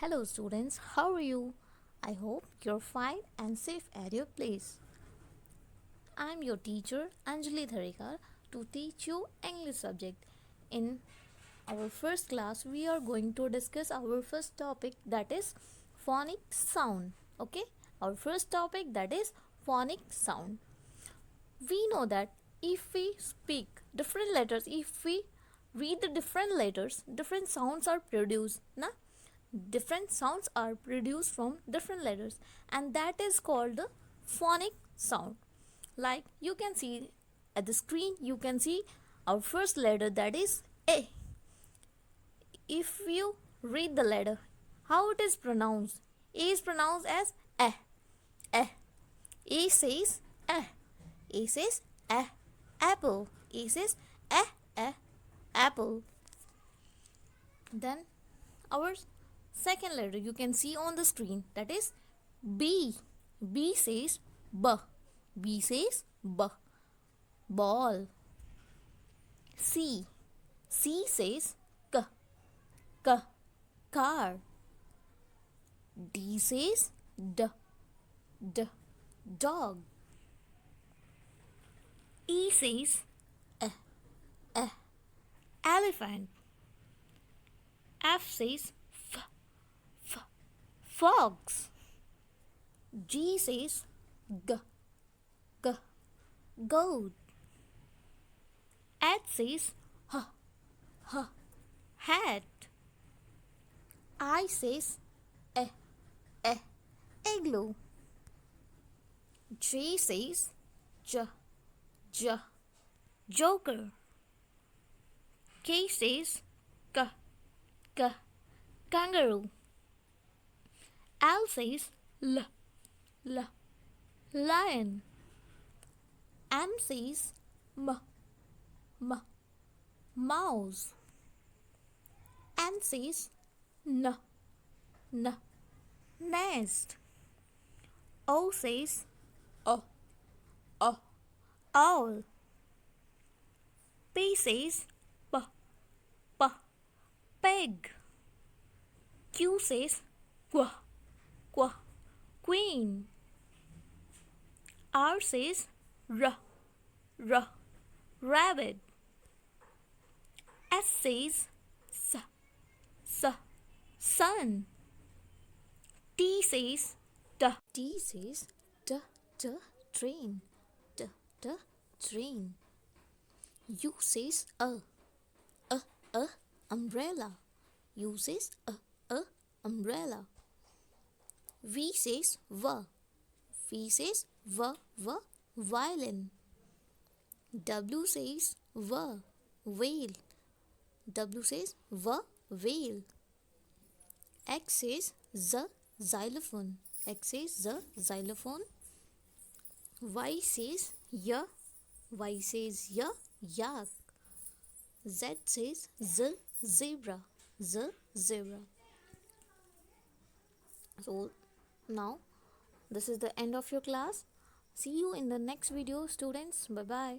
Hello students, how are you? I hope you're fine and safe at your place. I'm your teacher Anjali Dharikar to teach you English subject. In our first class we are going to discuss our first topic, that is phonic sound. Okay? Our first topic, that is phonic sound. We know that if we speak different letters, if we read the different letters, different sounds are produced. Na? Different sounds are produced from different letters, and that is called the phonic sound. Like you can see at the screen, you can see our first letter, that is A. If you read the letter, how it is pronounced? A is pronounced as A. A. A says A. A says A. Apple. A says A. A. Apple. Then our second letter you can see on the screen, that is B. B says B. B says B. Ball. C. C says K. K. Car. D says D. D. Dog. E says E. Elephant. F says F. F. Fox. G says G. G. Goat. H says H. H. Hat. I says E. E. Igloo. J says J. J. Joker. K says K. K. Kangaroo. L says L. L. Lion. M says M. M. Mouse. N says N. N. Nest. O says O. O. Owl. P says P. P. Pig. Q says Qu. Qu. Queen. R says R. R. Rabbit. S says S. S. Sun. T says T. T says T. T. Train. T. T. Train. U says A. A. Umbrella. U says A. Umbrella. V says V. V says V. V. Violin. W says V. Whale. W says V. Whale. X says Z. Xylophone. X says Z. Xylophone. Y says Y. Y says Y. Yak. Z says Z. Zebra. Z. Zebra. So now this is the end of your class. See you in the next video, students. Bye bye.